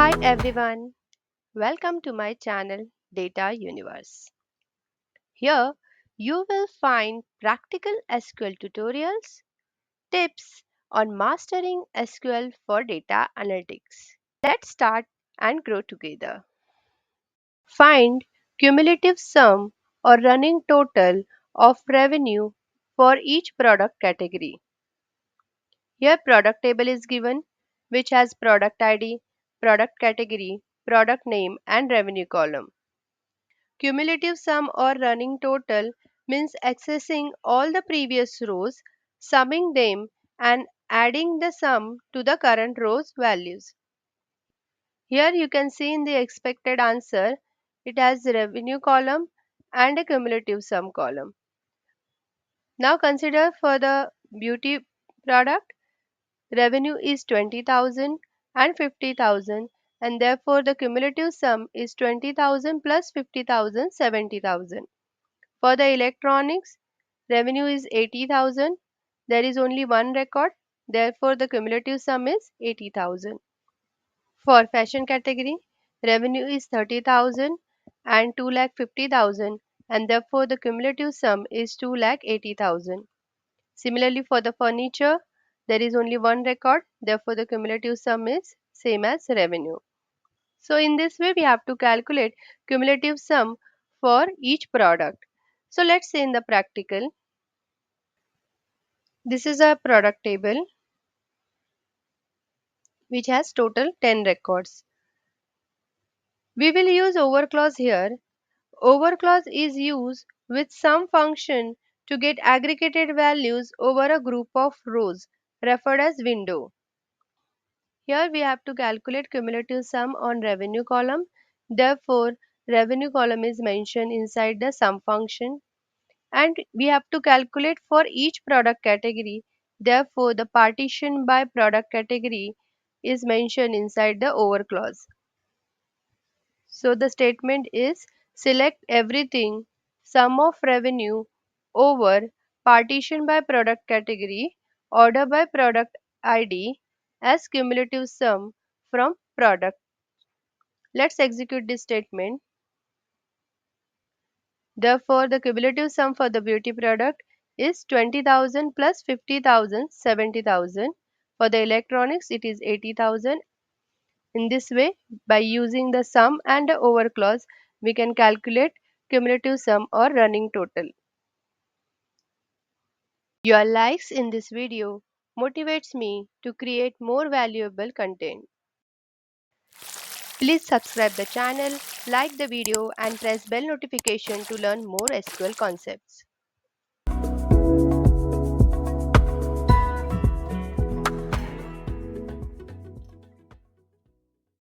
Hi everyone, welcome to my channel Data Universe. Here you will find practical SQL tutorials, tips on mastering SQL for data analytics. Let's start and grow together. Find cumulative sum or running total of revenue for each product category. Here product table is given which has product ID, product category, product name and revenue column. Cumulative sum or running total means accessing all the previous rows, summing them and adding the sum to the current row's values. Here you can see in the expected answer, it has the revenue column and a cumulative sum column. Now consider for the beauty product, revenue is 20,000 and 50,000 and therefore the cumulative sum is 20,000 plus 50,000 70,000. For the electronics, revenue is 80,000. There is only one record, therefore the cumulative sum is 80,000. For fashion category, revenue is 30,000 and 2,50,000 and therefore the cumulative sum is 2,80,000. Similarly for the furniture, there is only one record, therefore the cumulative sum is same as revenue. So in this way we have to calculate cumulative sum for each product. So let's say in the practical, this is a product table which has total 10 records. We will use over clause here. Over clause is used with some function to get aggregated values over a group of rows referred as window. Here we have to calculate cumulative sum on revenue column. Therefore, revenue column is mentioned inside the sum function and we have to calculate for each product category. Therefore, the partition by product category is mentioned inside the over clause. So the statement is select everything sum of revenue over partition by product category order by product ID as cumulative sum from product. Let's execute this statement. Therefore, the cumulative sum for the beauty product is 20,000 plus 50,000 70,000. For the electronics, it is 80,000. In this way, by using the sum and the over clause, we can calculate cumulative sum or running total. Your likes in this video motivates me to create more valuable content. Please subscribe the channel, like the video and press bell notification to learn more SQL concepts.